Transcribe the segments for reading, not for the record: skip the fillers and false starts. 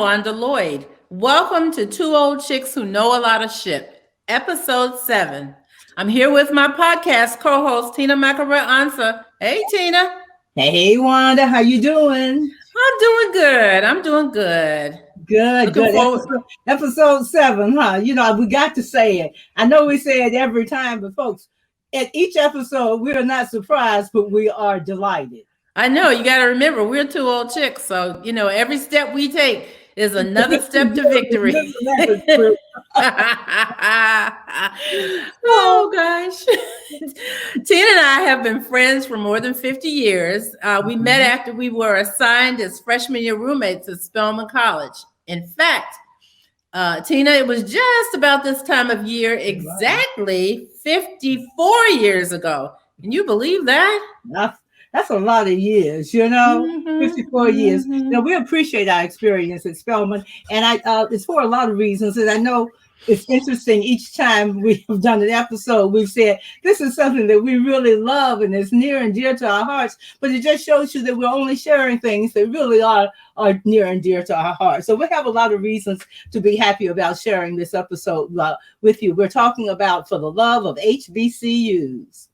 Wanda Lloyd. Welcome to Two Old Chicks Who Know a Lot of Shit, episode 7. I'm here with my podcast co-host, Tina McElroy Ansa. Hey, Tina. Hey, Wanda. How you doing? I'm doing good. Good. Looking forward. Episode 7, huh? You know, we got to say it. I know we say it every time, but folks, at each episode, we are not surprised, but we are delighted. I know, you got to remember, we're two old chicks. So, every step we take is another step to victory. Oh, gosh. Tina and I have been friends for more than 50 years. We met after we were assigned as freshman year roommates at Spelman College. In fact, Tina, it was just about this time of year, exactly 54 years ago. Can you believe that? That's a lot of years, 54 years. We appreciate our experience at Spelman, and it's for a lot of reasons. And I know it's interesting. Each time we have done an episode, we've said this is something that we really love and is near and dear to our hearts. But it just shows you that we're only sharing things that really are near and dear to our hearts. So we have a lot of reasons to be happy about sharing this episode with you. We're talking about For the Love of HBCUs.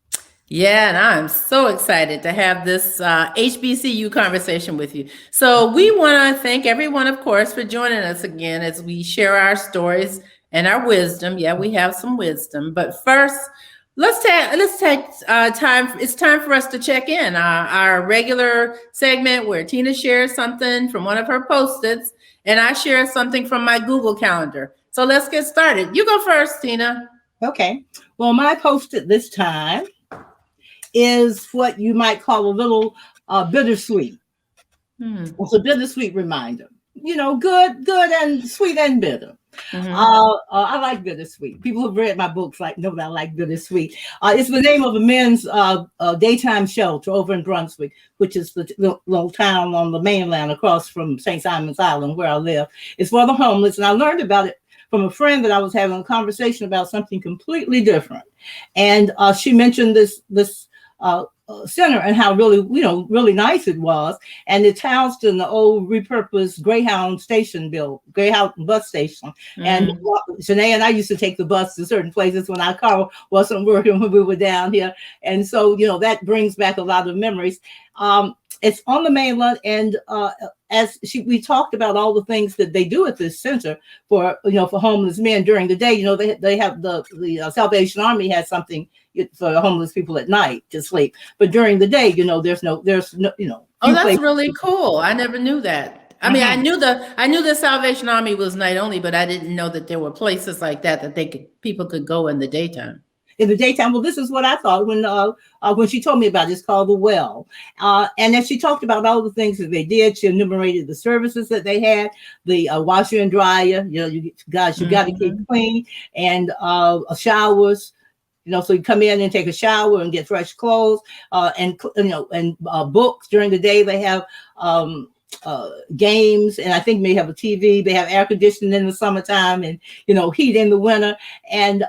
Yeah, and I'm so excited to have this HBCU conversation with you. So we want to thank everyone, of course, for joining us again as we share our stories and our wisdom. Yeah, we have some wisdom. But first, let's take time. It's time for us to check in our regular segment where Tina shares something from one of her Post-its and I share something from my Google Calendar. So let's get started. You go first, Tina. Okay. Well, my Post-it this time is what you might call a little bittersweet. It's a bittersweet reminder. Good and sweet and bitter. I like bittersweet. People who've read my books know that I like bittersweet. It's the name of a men's daytime shelter over in Brunswick, which is the little town on the mainland across from St. Simon's Island where I live. It's for the homeless, and I learned about it from a friend that I was having a conversation about something completely different. And she mentioned this center and how really nice it was. And it's housed in the old repurposed Greyhound bus station. And Janae and I used to take the bus to certain places when our car wasn't working when we were down here. And so, that brings back a lot of memories. It's on the mainland, and we talked about all the things that they do at this center for homeless men during the day. They have the Salvation Army has something for homeless people at night to sleep, but during the day, there's no. Oh, that's really cool. I never knew that. I mean, I knew the Salvation Army was night only, but I didn't know that there were places like that people could go in the daytime. In the daytime. Well, this is what I thought when she told me about it. It's called The Well. And as she talked about all the things that they did, she enumerated the services that they had, the washer and dryer, you got to keep clean, and showers. So you come in and take a shower and get fresh clothes, and books during the day. They have games, and I think they have a TV. They have air conditioning in the summertime, and heat in the winter, and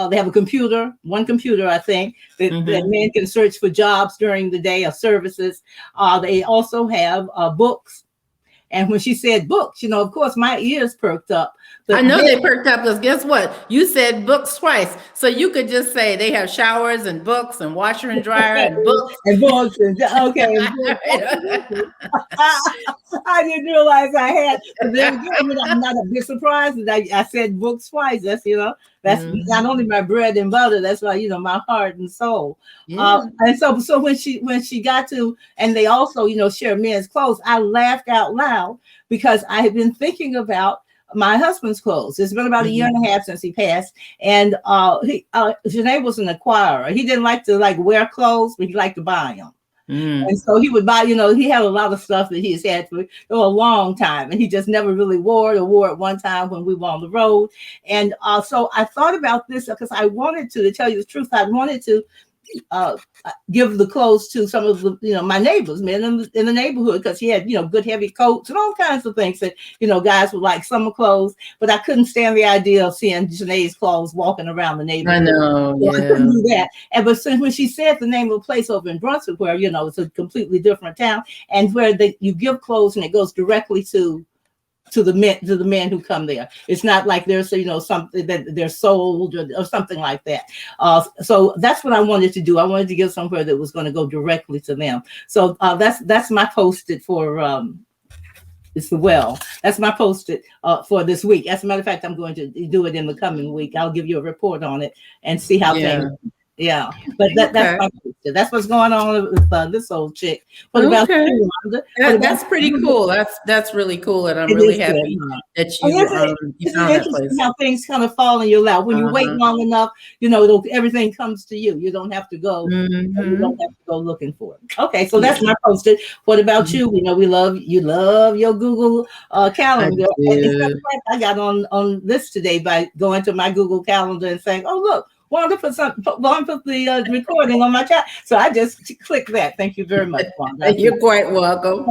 they have one computer, I think, that men can search for jobs during the day or services. They also have books. And when she said books, of course, my ears perked up. I know they perked up because guess what? You said books twice. So you could just say they have showers and books and washer and dryer and books. And books. Okay. I didn't realize I had. I'm not a bit surprised that I said books twice. That's not only my bread and butter. That's why, my heart and soul. Yeah. And so when she got to, and they also, share men's clothes, I laughed out loud because I had been thinking about my husband's clothes. It's been about a year and a half since he passed. And Janae was an acquirer. He didn't like to wear clothes, but he liked to buy them. And so he would buy, he had a lot of stuff that he's had for a long time, and he just never really wore it one time when we were on the road. And so I thought about this because I wanted to tell you the truth. I wanted to give the clothes to some of the, my neighbors, men in the neighborhood, because he had, good heavy coats and all kinds of things that, guys would like summer clothes, but I couldn't stand the idea of seeing Janae's clothes walking around the neighborhood. I know, yeah. I couldn't do that. But when she said the name of the place over in Brunswick, where, it's a completely different town, and where you give clothes and it goes directly to to the men who come there. It's not like there's something that they're sold or something like that. So that's what I wanted to do. I wanted to give somewhere that was going to go directly to them. So that's my post-it for that's my post-it for this week. As a matter of fact, I'm going to do it in the coming week. I'll give you a report on it and see how things. Yeah, but that's what's going on with this old chick. What about you, Wanda? That's pretty cool. That's really cool, and I'm really happy that you found that place. How things kind of fall in your lap when you wait long enough. Everything comes to you. You don't have to go. You don't have to go looking for it. Okay, so that's my post-it. What about you? We love your Google calendar. I got on this today by going to my Google calendar and saying, "Oh, look. Wanda put the recording on my chat." So I just clicked that. Thank you very much, Wanda. You're quite welcome.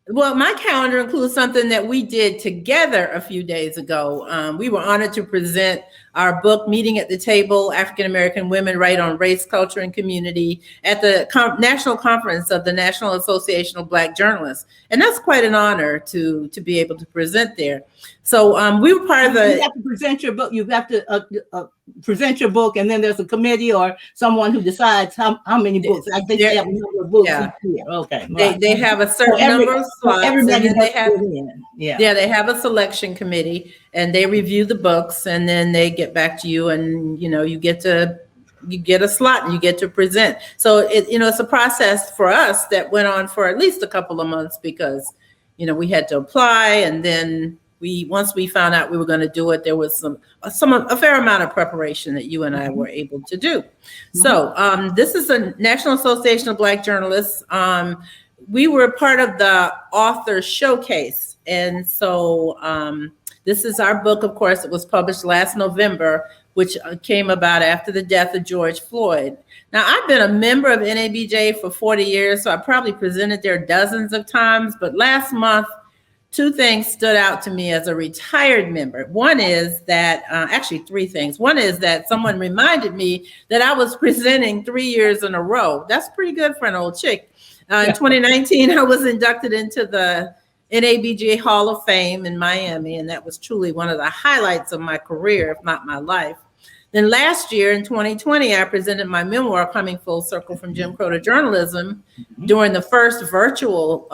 Well, my calendar includes something that we did together a few days ago. We were honored to present our book, Meeting at the Table, African American Women Write on Race, Culture, and Community at the National Conference of the National Association of Black Journalists. And that's quite an honor to be able to present there. So we were part of the... You have to present your book. You have to present your book, and then there's a committee or someone who decides how many books. I think they have a number of books each year. Okay. Right. They have a certain number of slots. Everybody they have a selection committee, and they review the books, and then they get back to you, and you get a slot and you get to present. So it's a process for us that went on for at least a couple of months because we had to apply, and then once we found out we were going to do it, there was a fair amount of preparation that you and I were able to do. So this is the National Association of Black Journalists. We were part of the author showcase, and so this is our book. Of course, it was published last November, which came about after the death of George Floyd. Now, I've been a member of NABJ for 40 years, so I probably presented there dozens of times, but last month, two things stood out to me as a retired member. One is that, actually three things. One is that someone reminded me that I was presenting 3 years in a row. That's pretty good for an old chick. In 2019, I was inducted into the NABJ Hall of Fame in Miami, and that was truly one of the highlights of my career, if not my life. Then last year in 2020, I presented my memoir, Coming Full Circle from Jim Crow to Journalism, during the first virtual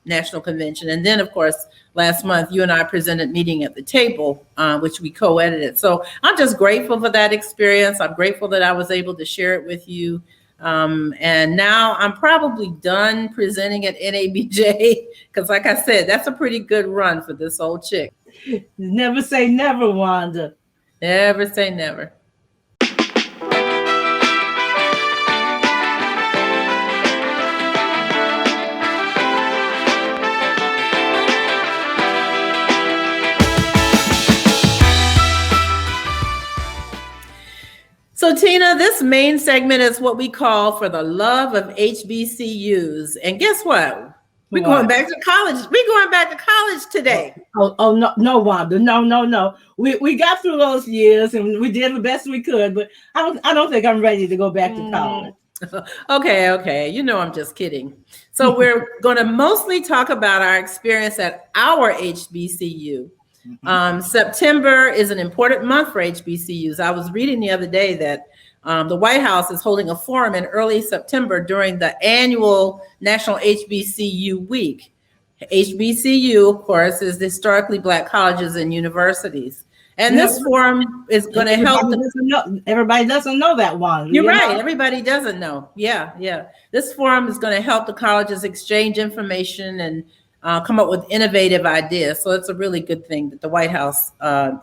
national convention. And then, of course, last month, you and I presented Meeting at the Table, which we co-edited. So I'm just grateful for that experience. I'm grateful that I was able to share it with you. And now I'm probably done presenting at NABJ because, like I said, that's a pretty good run for this old chick. Never say never, Wanda. Never say never. So Tina, this main segment is what we call For the Love of HBCUs. And guess what? We're going back to college. We're going back to college today. Oh no, Wanda. No. We got through those years and we did the best we could, but I don't think I'm ready to go back to college. Okay. I'm just kidding. So we're going to mostly talk about our experience at our HBCU. September is an important month for HBCUs. I was reading the other day that the White House is holding a forum in early September during the annual National HBCU Week. HBCU, of course, is the historically Black colleges and universities. And this forum is going to help. Everybody doesn't know that one. You're right. Everybody doesn't know. Yeah. This forum is going to help the colleges exchange information and come up with innovative ideas. So it's a really good thing that the White House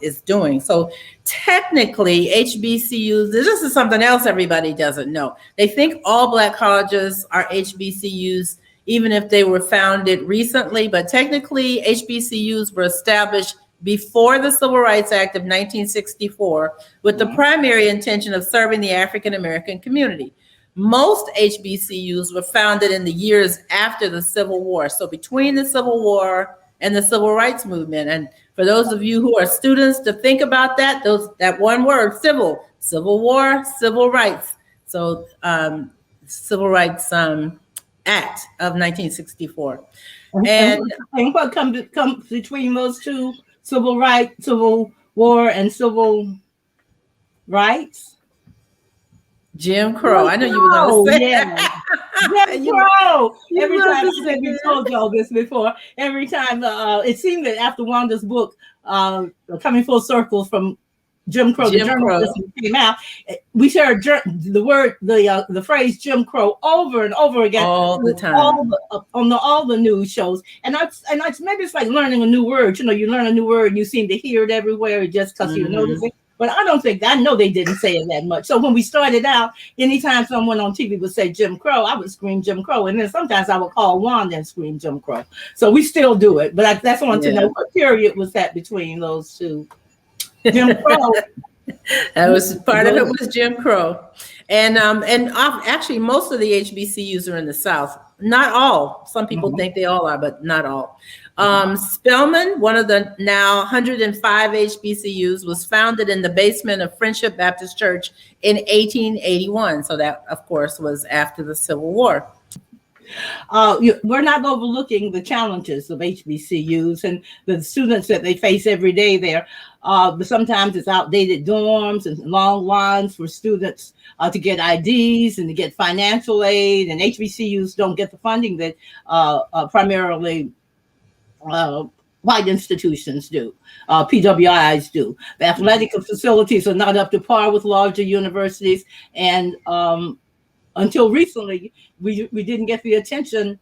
is doing. So technically, HBCUs, this is something else everybody doesn't know. They think all Black colleges are HBCUs, even if they were founded recently. But technically, HBCUs were established before the Civil Rights Act of 1964 with the primary intention of serving the African American community. Most HBCUs were founded in the years after the Civil War. So between the Civil War and the Civil Rights Movement. And for those of you who are students to think about that one word, Civil War, Civil Rights. So Civil Rights Act of 1964. And what comes between those two? Civil war, and civil rights. Jim Crow. I know you were going to say that. Jim Crow. Every time, I think we told y'all this before. Every time, it seemed that after Wanda's book, coming full circle from Jim Crow, the journalism came out, we heard the phrase Jim Crow over and over again all the time on all the news shows. And maybe it's like learning a new word. You learn a new word and you seem to hear it everywhere just because you notice it. But I know they didn't say it that much. So when we started out, anytime someone on TV would say Jim Crow, I would scream Jim Crow. And then sometimes I would call Wanda and scream Jim Crow. So we still do it. But I just wanted to know what period was that between those two. Jim Crow. That was part of it was Jim Crow. And actually most of the HBCUs are in the South. Not all. Some people think they all are, but not all. Spelman, one of the now 105 HBCUs, was founded in the basement of Friendship Baptist Church in 1881. So that, of course, was after the Civil War. We're not overlooking the challenges of HBCUs and the students that they face every day there. But sometimes it's outdated dorms and long lines for students to get IDs and to get financial aid. And HBCUs don't get the funding that primarily white institutions do, PWIs do. The athletic facilities are not up to par with larger universities. And until recently, we didn't get the attention.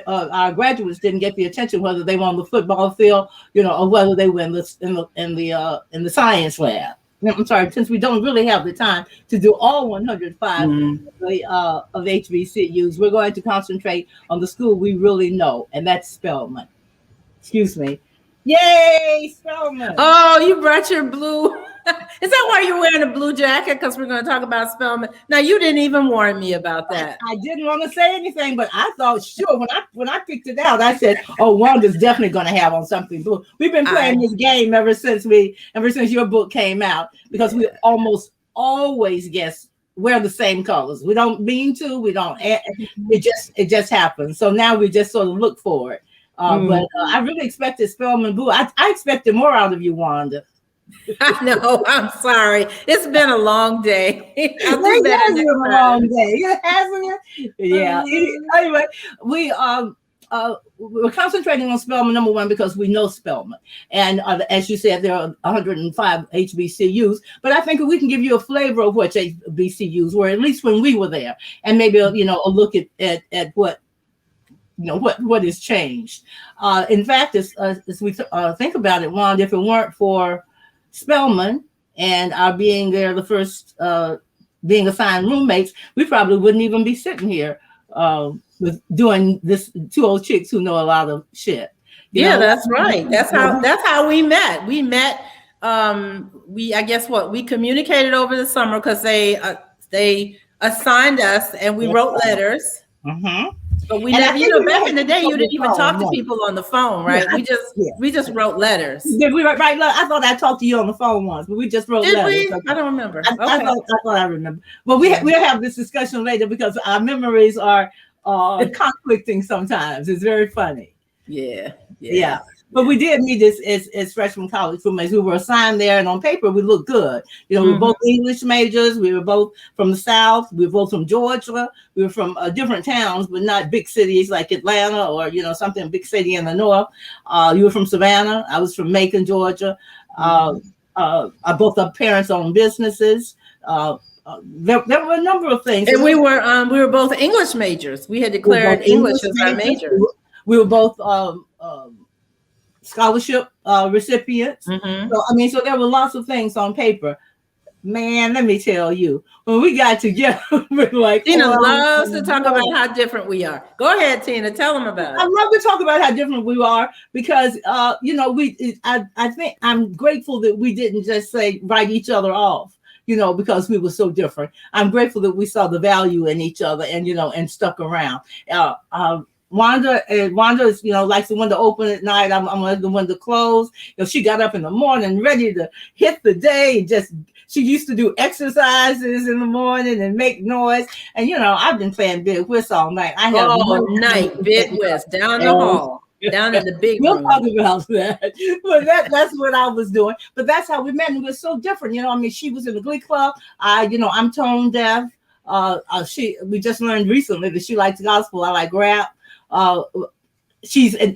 Our graduates didn't get the attention, whether they were on the football field, or whether they were in the science lab. I'm sorry, since we don't really have the time to do all 105 of HBCUs, we're going to concentrate on the school we really know, and that's Spelman. Excuse me. Yay, Spelman. Oh, you brought your blue. Is that why you're wearing a blue jacket? Because we're going to talk about Spelman. Now, you didn't even warn me about that. I didn't want to say anything, but I thought, sure, when I picked it out, I said, oh, Wanda's definitely going to have on something blue. We've been playing this game ever since your book came out, because we almost always guess wear the same colors. We don't mean to, we don't, it just happens. So now we just sort of look for it. But I really expected Spelman blue. I expected more out of you, Wanda. I know. I'm sorry. It's been a long day. It has been a long day, hasn't it? Yeah. Anyway, we're concentrating on Spelman, number one, because we know Spelman. And as you said, there are 105 HBCUs. But I think we can give you a flavor of what HBCUs were, at least when we were there, and maybe a look at what what has changed. In fact, as we think about it, Wanda, if it weren't for Spelman and our being there, the first being assigned roommates, we probably wouldn't even be sitting here with doing this. Two old chicks who know a lot of shit. That's right. That's how we met. We met. We communicated over the summer because they assigned us and we wrote letters. But we never, back in the day, you didn't even talk to people on the phone, right? We just wrote letters. Did we write letters? I thought I talked to you on the phone once, but we just wrote letters. We? I don't remember. I thought I remember. Well, we'll have this discussion later because our memories are conflicting sometimes. It's very funny. Yeah. But we did meet as freshman college roommates. We were assigned there, and on paper, we looked good. We were both English majors. We were both from the South. We were both from Georgia. We were from different towns, but not big cities like Atlanta or, something big city in the North. You were from Savannah. I was from Macon, Georgia. Both our parents owned businesses. There were a number of things. And we were both English majors. We had declared English as our major. We were both scholarship recipients. So there were lots of things on paper. Man, let me tell you, when we got together, we're like, Tina loves to talk about how different we are. Go ahead, Tina, tell them about it. I love to talk about how different we are because, I think I'm grateful that we didn't just write each other off, because we were so different. I'm grateful that we saw the value in each other and stuck around. Wanda is, likes the window open at night. I'm letting the window close. She got up in the morning ready to hit the day. She used to do exercises in the morning and make noise. And I've been playing Bid Whist all night. I have night Bid Whist down the hall, down in the big room. We'll talk about that. But that's what I was doing. But that's how we met. And we're so different. She was in the Glee Club. I'm tone deaf. We just learned recently that she likes gospel. I like rap.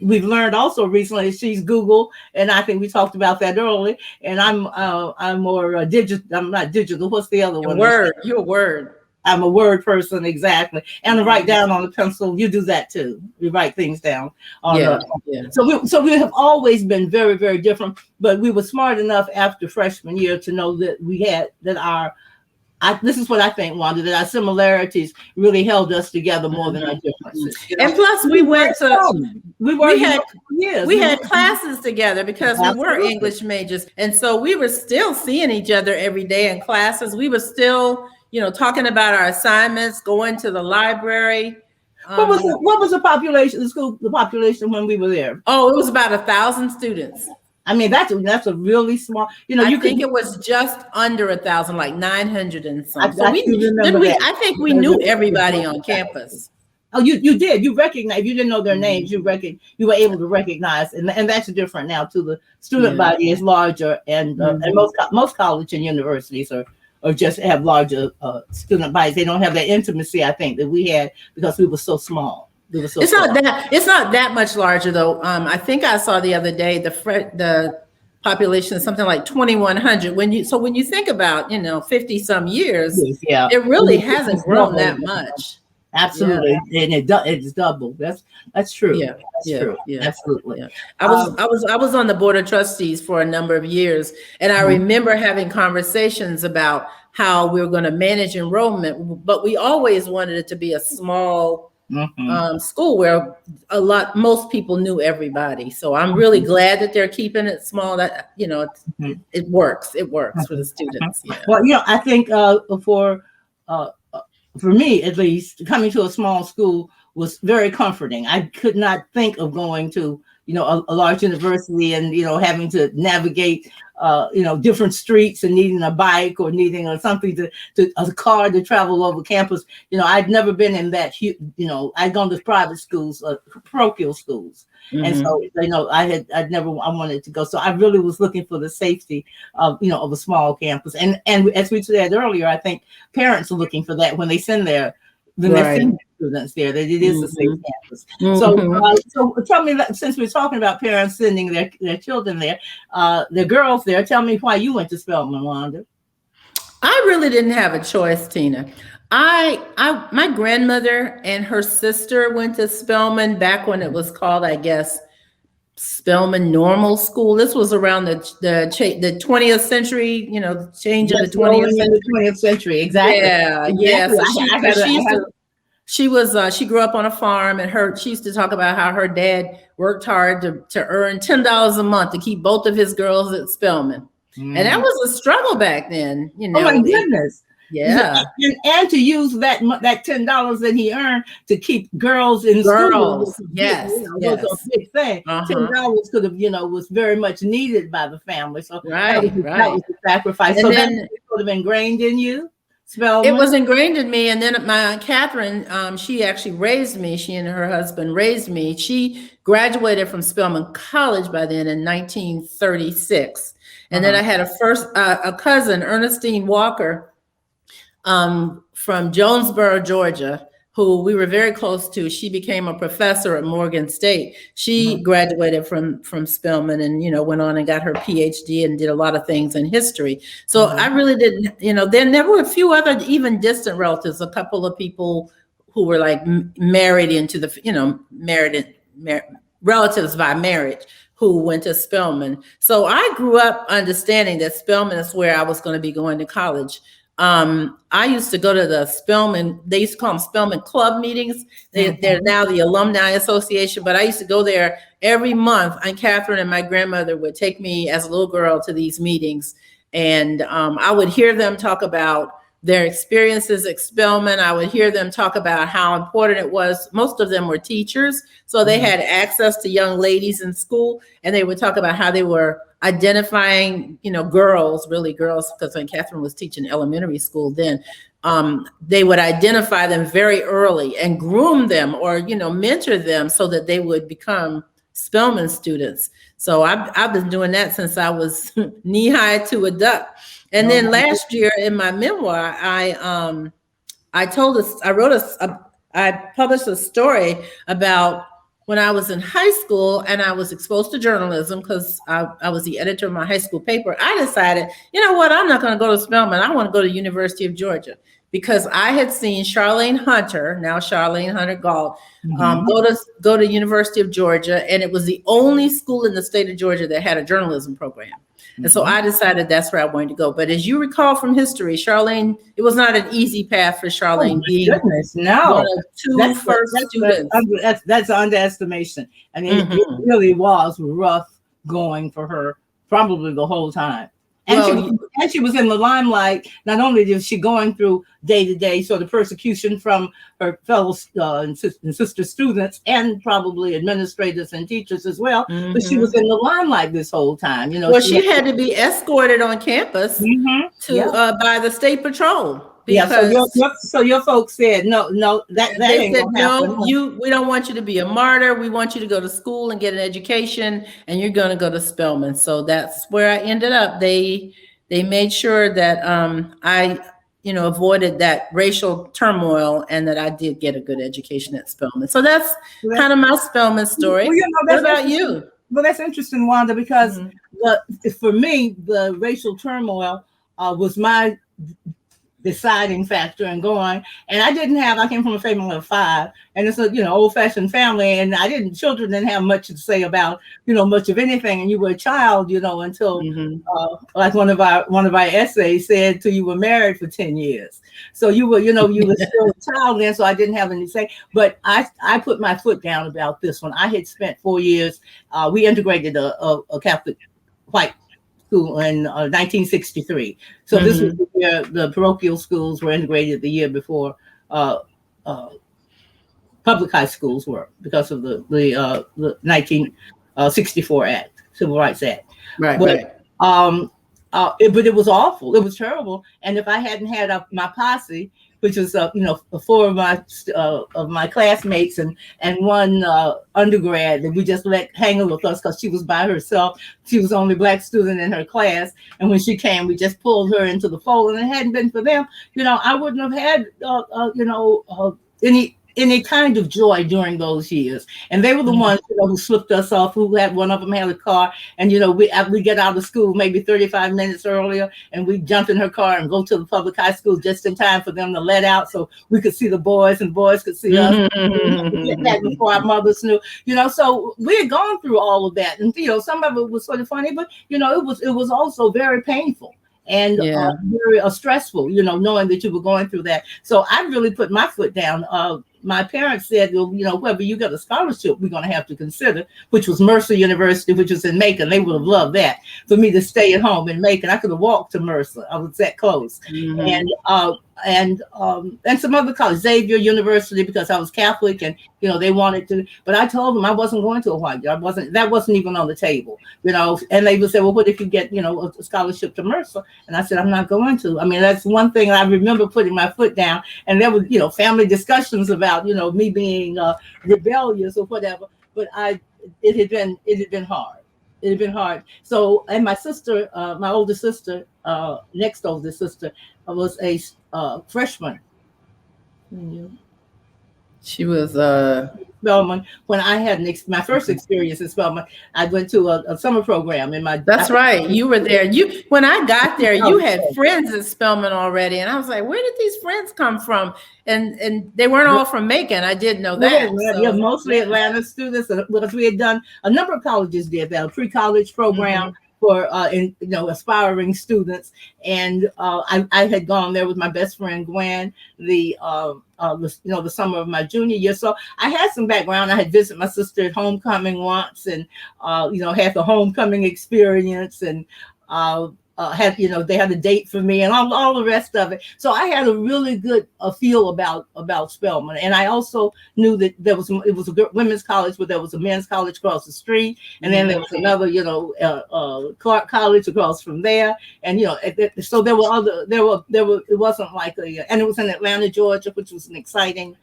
We've learned also recently she's Google, and I think we talked about that earlier. And I'm more digital. I'm not digital. What's the other one? You're a word. I'm a word person, exactly. And to write down on the pencil, you do that too. You write things down. So we have always been very, very different. But we were smart enough after freshman year to know that we had this is what I think, Wanda, that our similarities really held us together more than our differences. And plus, we had classes together because we were English majors, and so we were still seeing each other every day in classes. We were still, talking about our assignments, going to the library. What was the population when we were there? Oh, it was about 1,000 students. I mean, that's a really small, I think it was just under 1,000, like 900 and something. So I think we knew everybody on campus. Oh, you did. You recognized. You didn't know their names. You were able to recognize, and that's different now too. The student body is larger, and most college and universities are just have larger student bodies. They don't have that intimacy, I think, that we had because we were so small. It's not that much larger though. I think I saw the other day the population is something like 2,100. When you think about 50 some years, it really hasn't grown that much. Absolutely, and it's double. That's true. That's true. Absolutely. Yeah. I was on the board of trustees for a number of years, and I remember having conversations about how we were going to manage enrollment, but we always wanted it to be a small school where most people knew everybody. So I'm really glad that they're keeping it small. That it works. It works for the students. Yeah. Well, I think for me at least, coming to a small school was very comforting. I could not think of going to a large university and having to navigate different streets and needing a bike or needing something a car to travel over campus. I'd never been in that. I'd gone to private schools, parochial schools, and so I wanted to go. So I really was looking for the safety of a small campus. And as we said earlier, I think parents are looking for that when they send their students there, that it is a safe campus. So tell me, since we're talking about parents sending their children there, their girls there, tell me why you went to Spelman, Wanda. I really didn't have a choice, Tina. My grandmother and her sister went to Spelman back when it was called, I guess, Spelman Normal School. This was around the 20th century, change of the 20th century. Exactly. Yeah. So she grew up on a farm, and she used to talk about how her dad worked hard to earn $10 a month to keep both of his girls at Spelman. And that was a struggle back then, Oh my goodness. Yeah. And to use that $10 that he earned to keep girls in school. Was a big thing. $10 could have, was very much needed by the family. So that was a sacrifice. And so then it would have ingrained in you. Spelman. It was ingrained in me. And then my Aunt Catherine, she actually raised me. She and her husband raised me. She graduated from Spelman College by then in 1936. And then I had a cousin, Ernestine Walker, from Jonesboro, Georgia, who we were very close to. She became a professor at Morgan State. She graduated from Spelman and, went on and got her PhD and did a lot of things in history. So I really didn't, then there were a few other even distant relatives, a couple of people who were like married into the, relatives by marriage who went to Spelman. So I grew up understanding that Spelman is where I was going to be going to college. I used to go to the Spelman, they used to call them Spelman Club meetings. They're now the Alumni Association, but I used to go there every month. Aunt Catherine and my grandmother would take me as a little girl to these meetings. And I would hear them talk about their experiences at Spelman. I would hear them talk about how important it was. Most of them were teachers, so they had access to young ladies in school, and they would talk about how they were identifying, girls, really girls, because when Catherine was teaching elementary school then, they would identify them very early and groom them or, mentor them so that they would become Spelman students. So I've been doing that since I was knee high to a duck. And then last year in my memoir, I published a story about when I was in high school and I was exposed to journalism because I was the editor of my high school paper. I decided, you know what, I'm not going to go to Spelman. I want to go to University of Georgia because I had seen Charlene Hunter, now Charlene Hunter Galt, go to University of Georgia, and it was the only school in the state of Georgia that had a journalism program. And so I decided that's where I wanted to go. But as you recall from history, Charlene, it was not an easy path for Charlene being one of two first students. That's underestimation. I mean, it really was rough going for her probably the whole time. And she was in the limelight. Not only was she going through day-to-day sort of persecution from her fellow and sister students and probably administrators and teachers as well, but she was in the limelight this whole time. Well, she had to be escorted on campus by the state patrol. So your folks said no, that they ain't said gonna happen. No, we don't want you to be a martyr. We want you to go to school and get an education, and you're going to go to Spelman. So that's where I ended up. They made sure that I avoided that racial turmoil and that I did get a good education at Spelman. So that's kind of my Spelman story. What about you? Well, that's interesting, Wanda, because for me, the racial turmoil was my deciding factor in going. And I came from a family of 5, and it's a, old-fashioned family, and children didn't have much to say about, much of anything. And you were a child, until like one of our essays said till you were married for 10 years. So you were still a child then, so I didn't have any say. But I put my foot down about this one. I had spent 4 years, we integrated a Catholic white school in 1963. So this was the year the parochial schools were integrated the year before public high schools were, because of the 1964 Act, Civil Rights Act. Right. But it was awful. It was terrible. And if I hadn't had my posse, which was 4 of my classmates and one undergrad that we just let hang with us because she was by herself. She was the only Black student in her class, and when she came, we just pulled her into the fold. And it hadn't been for them, I wouldn't have had any kind of joy during those years. And they were the ones who slipped us off. One of them had a car, and we get out of school maybe 35 minutes earlier, and we jump in her car and go to the public high school just in time for them to let out, so we could see the boys and the boys could see us. Get that before our mothers knew. So we had gone through all of that, and some of it was sort of funny, but it was also very painful. And very stressful, knowing that you were going through that. So I really put my foot down. My parents said, well, whether you get a scholarship, we're going to have to consider, which was Mercer University, which was in Macon. They would have loved that, for me to stay at home in Macon. I could have walked to Mercer. I was that close. And some other college, Xavier University, because I was Catholic, and they wanted to. But I told them I wasn't going to a white job. That wasn't even on the table. And they would say, well, what if you get a scholarship to Mercer? And I said, I'm not going to. I mean, that's one thing I remember putting my foot down. And there was family discussions about me being rebellious or whatever. But it had been hard. It had been hard. So, and my sister, my older sister, next oldest sister, was a freshman. She was Spelman. When I had my first experience in Spelman, I went to a summer program in my. That's right. You were there. When I got there, you had friends at Spelman already, and I was like, "Where did these friends come from?" And they weren't all from Macon. I did know that. Mostly Atlanta students, because we had done a number of colleges did that, a pre-college program. For aspiring students, and I had gone there with my best friend Gwen the summer of my junior year. So I had some background. I had visited my sister at homecoming once, and had the homecoming experience, and had, they had a date for me and all the rest of it. So I had a really good feel about Spelman. And I also knew that it was a women's college, but there was a men's college across the street. And then there was another, Clark College across from there. And, so there were it wasn't like and it was in Atlanta, Georgia, which was an exciting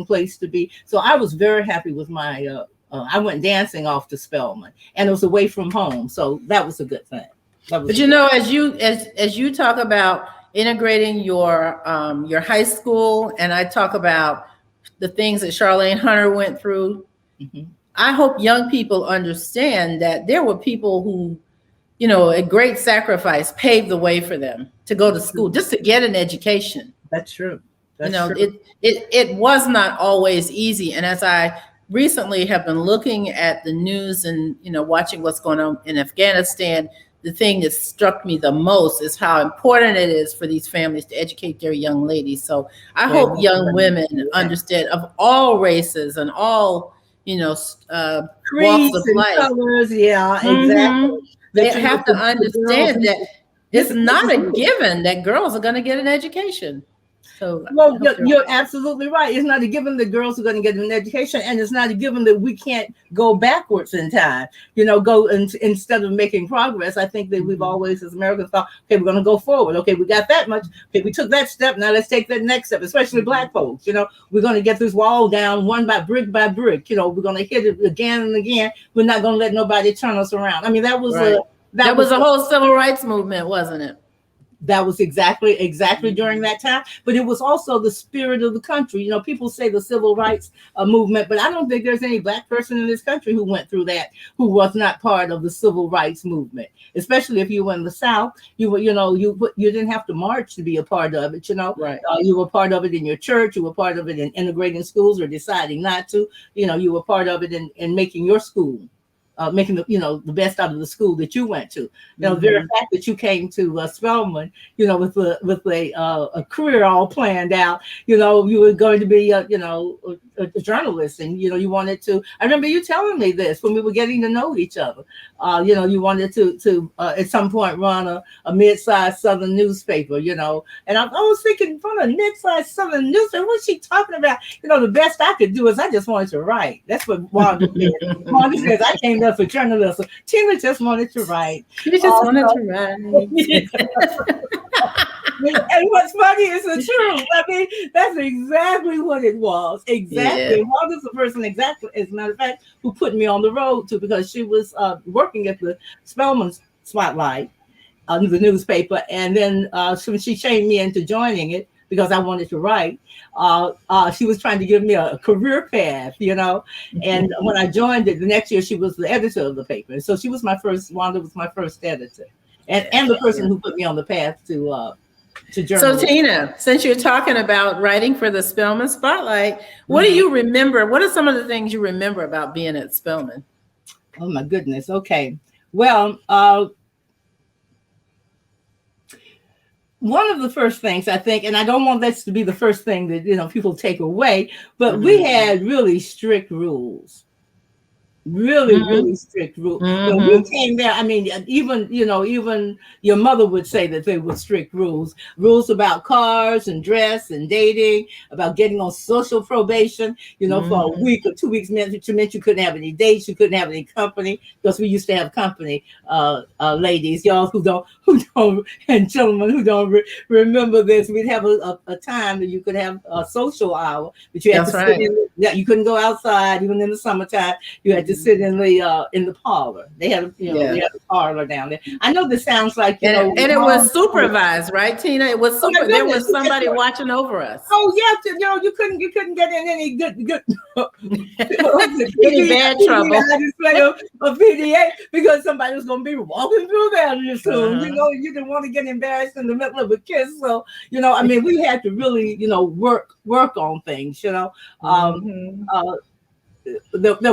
place to be. So I was very happy with my, I went dancing off to Spelman, and it was away from home. So that was a good thing. But as you talk about integrating your high school, and I talk about the things that Charlene Hunter went through, I hope young people understand that there were people who, a great sacrifice paved the way for them to go to school, just to get an education. That's true. It was not always easy. And as I recently have been looking at the news and, watching what's going on in Afghanistan, the thing that struck me the most is how important it is for these families to educate their young ladies. So I hope young women understand, of all races and all, walks of life. Colors, exactly. They have to understand that it's not a given that girls are going to get an education. So, well, you're absolutely right. It's not a given that girls are going to get an education, and it's not a given that we can't go backwards in time. Instead of making progress. I think that we've always, as Americans, thought, okay, we're going to go forward. Okay, we got that much. Okay, we took that step. Now let's take that next step. Especially Black folks. We're going to get this wall down one by brick. We're going to hit it again and again. We're not going to let nobody turn us around. I mean, that was that was a whole civil rights movement, wasn't it? That was exactly during that time, but it was also the spirit of the country. People say the civil rights movement, but I don't think there's any Black person in this country who went through that who was not part of the civil rights movement. Especially if you were in the South, you didn't have to march to be a part of it. Right. You were part of it in your church. You were part of it in integrating schools or deciding not to. You were part of it in making your school. Making the best out of the school that you went to. The very fact that you came to Spelman, with a career all planned out. You were going to be a journalist, and you wanted to. I remember you telling me this when we were getting to know each other. You wanted to at some point run a mid-sized Southern newspaper. And I was thinking, from a mid-sized Southern newspaper, what's she talking about? The best I could do is I just wanted to write. That's what Wanda said. Wanda says I came there for journalism. Tina just wanted to write. She just wanted to write. And what's funny is the truth. I mean, that's exactly what it was. Exactly. Yeah. Wanda's the person, exactly, as a matter of fact, who put me on the road to, because she was working at the Spelman Spotlight, the newspaper, and then she shamed me into joining it because I wanted to write. She was trying to give me a career path, and when I joined it, the next year she was the editor of the paper. So Wanda was my first editor, and the person who put me on the path to journalism. So Tina, since you're talking about writing for the Spelman Spotlight, what do you remember? What are some of the things you remember about being at Spelman? Oh my goodness. Okay. Well, one of the first things I think, and I don't want this to be the first thing that people take away, but we had really strict rules. Really strict rules. When we came there, I mean, even your mother would say that they were strict rules about cars and dress and dating, about getting on social probation, for a week or 2 weeks meant you couldn't have any dates, you couldn't have any company, because we used to have company, ladies, y'all who don't, and gentlemen who don't remember this. We'd have a time that you could have a social hour, but you had to sit in. Yeah, you couldn't go outside, even in the summertime. You had to sit in the parlor. They had they had a parlor down there. I know this sounds like and it was supervised, right, Tina? It was there was somebody watching over us. Oh yeah, you couldn't get in any good any bad trouble. A PDA, because somebody was going to be walking through there soon. You didn't want to get embarrassed in the middle of a kiss. So I mean, we had to really work on things. There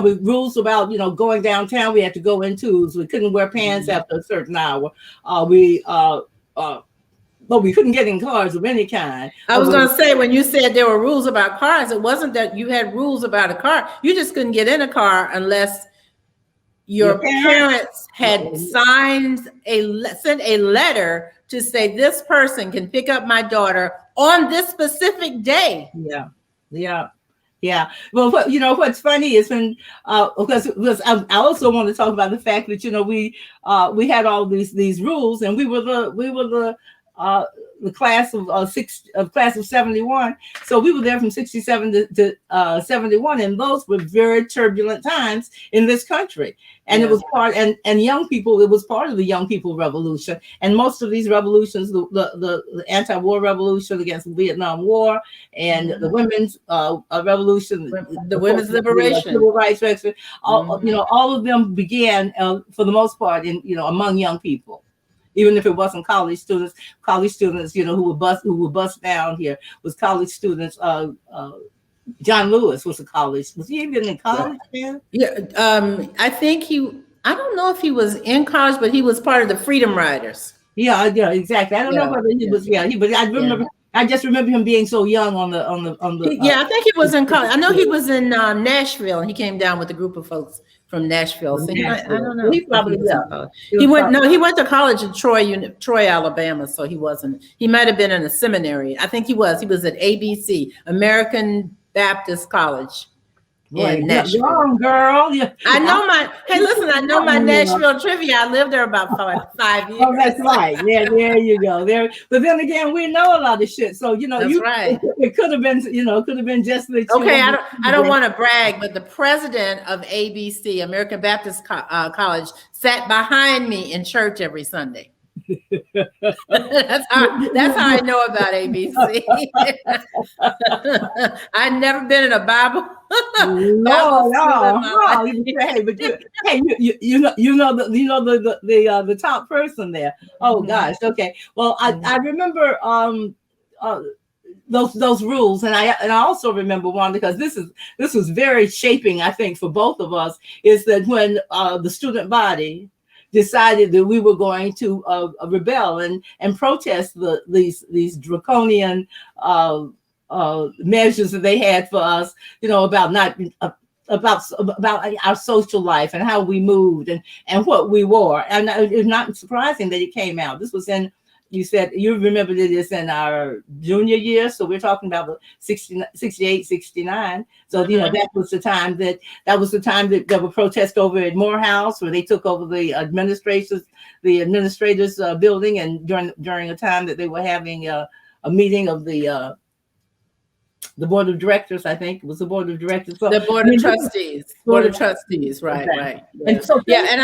were rules about going downtown. We had to go in twos. We couldn't wear pants after a certain hour. But we couldn't get in cars of any kind. I was going to say, when you said there were rules about cars, it wasn't that you had rules about a car. You just couldn't get in a car unless your parents had sent a letter to say this person can pick up my daughter on this specific day. Yeah. Well, what's funny is when because I also want to talk about the fact that we had all these rules, and we were the class of 71. So we were there from 67 to 71, and those were very turbulent times in this country. And it was and young people, it was part of the young people revolution. And most of these revolutions, the anti-war revolution against the Vietnam War, and the women's revolution, the women's liberation, civil rights, all of them began for the most part among young people. Even if it wasn't college students, who were bust down here was college students. John Lewis was was he even in college then? Yeah. I think I don't know if he was in college, but he was part of the Freedom Riders. Yeah, exactly. I don't know whether he was, but I remember, I just remember him being so young on the. I think he was in college. I know he was in Nashville, and he came down with a group of folks from Nashville. So I don't know. He probably he went to college in Troy, Alabama. So he wasn't. He might have been in a seminary. I think he was. He was at ABC, American Baptist College. In Nashville. Wrong, girl. I know I know my Nashville trivia. I lived there about 5 years. Oh, that's right. There you go. But then again, we know a lot of shit. So that's right. It could have been just like. Okay, I don't want to brag, but the president of ABC, American Baptist College, sat behind me in church every Sunday. That's how I know about ABC. I'd never been in a Bible. No. Hey, but the top person there. Oh gosh. Okay. Well, I remember those rules, and I also remember one, because this was very shaping, I think, for both of us, is that when the student body decided that we were going to rebel and protest these draconian measures that they had for us, about our social life and how we moved and what we wore. And it's not surprising that it came out. This was in, you said you remember this in our junior year, so we're talking about 68, 69. So that was the time that there were protests over at Morehouse, where they took over the administrators building, and during a time that they were having a meeting of the board of directors. I think it was the board of directors. So, the board of trustees. Board of trustees. Right. Okay. Right. Yeah. And so and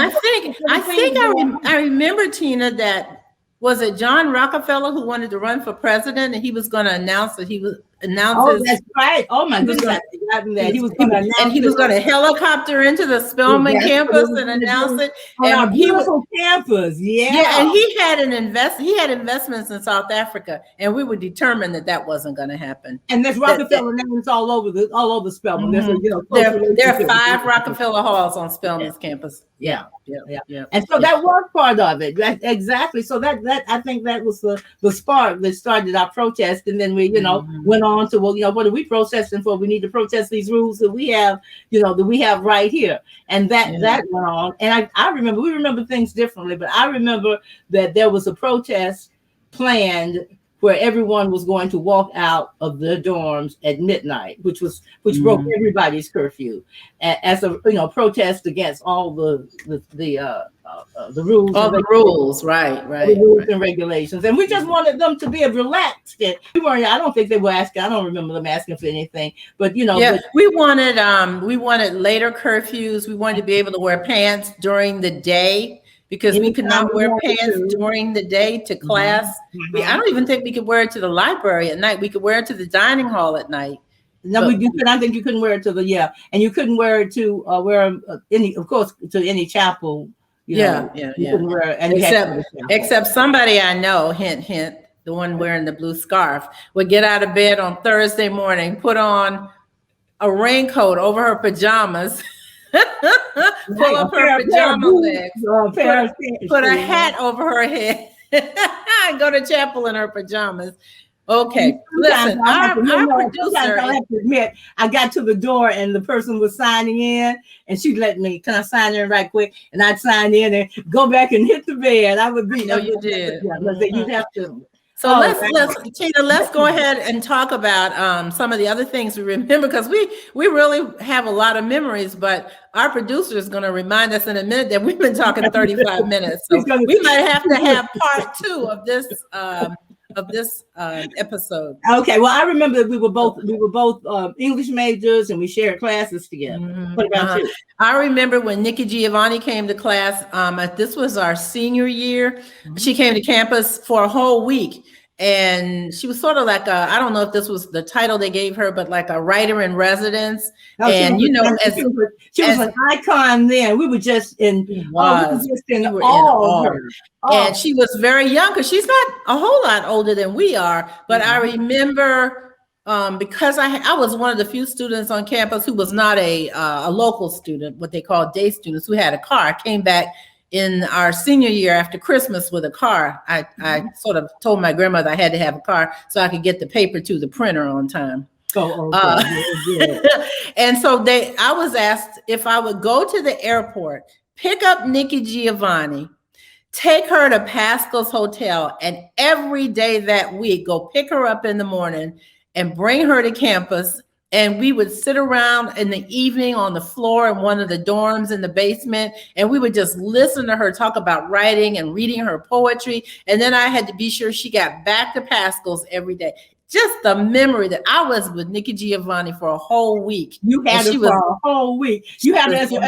I remember, Tina, that. Was it John Rockefeller who wanted to run for president, and he was going to announce that he was Oh, that's right. Oh my goodness, I've forgotten that. He was going to helicopter into the Spelman campus and announce it. And beautiful campus, yeah. And he had investments in South Africa, and we were determined that wasn't going to happen. And there's Rockefeller names all over Spelman. Mm-hmm. There are 5 Rockefeller halls on Spelman's campus. Yeah. And so that was part of it. Exactly. So that I think that was the spark that started our protest, and then we went on to, what are we protesting for? We need to protest these rules that we have, that we have right here. And that went on. And I remember, we remember things differently, but I remember that there was a protest planned where everyone was going to walk out of the dorms at midnight, which broke everybody's curfew, as a protest against all the rules. All the rules, right. The rules and regulations, and we just wanted them to be relaxed. We weren't. I don't think they were asking. I don't remember them asking for anything. But we wanted later curfews. We wanted to be able to wear pants during the day, because we could not wear pants during the day to class. I don't even think we could wear it to the library at night. We could wear it to the dining hall at night. No, I think you couldn't wear it to and you couldn't wear it to any chapel. You couldn't wear it, except somebody I know, hint, the one wearing the blue scarf, would get out of bed on Thursday morning, put on a raincoat over her pajamas. Pull up her pajama legs, put a hat over her head, and go to chapel in her pajamas. Okay, listen, our producer, I have to admit, I got to the door and the person was signing in, and she let me, can I sign in right quick? And I'd sign in and go back and hit the bed. I would be. No, you did. Yeah, you have to. So let's go ahead and talk about some of the other things we remember, because we really have a lot of memories, but our producer is going to remind us in a minute that we've been talking 35 minutes. So we might have to have part 2 of this episode. Okay, well, I remember that we were both English majors and we shared classes together. What about you? I remember when Nikki Giovanni came to class. This was our senior year. She came to campus for a whole week. And she was sort of like I don't know if this was the title they gave her, but like a writer in residence. No, and she was an icon then. We were just in awe of her. And she was very young, because she's not a whole lot older than we are. But I remember because I was one of the few students on campus who was not a local student, what they call day students, who had a car. I came back in our senior year after Christmas with a car. I sort of told my grandmother I had to have a car so I could get the paper to the printer on time. And so I was asked if I would go to the airport, pick up Nikki Giovanni, take her to Pascal's Hotel, and every day that week go pick her up in the morning and bring her to campus. And we would sit around in the evening on the floor in one of the dorms in the basement, and we would just listen to her talk about writing and reading her poetry. And then I had to be sure she got back to Pascal's every day. Just the memory that I was with Nikki Giovanni for a whole week. You had her for a whole week. You had her as a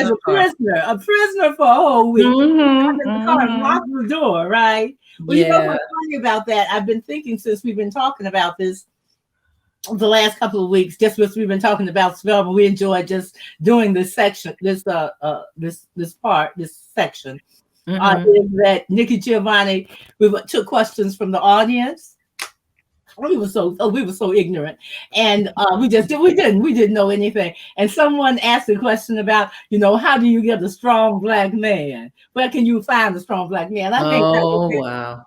prisoner for a whole week. In the car and locked the door, right? Well, you know what's funny about that? I've been thinking since we've been talking about this the last couple of weeks, just as we've been talking about Spelman, we enjoyed just doing this section, this section. Is that Nikki Giovanni? We took questions from the audience. We were so ignorant, and we didn't know anything. And someone asked a question about, how do you get a strong black man? Where can you find a strong black man? I think wow.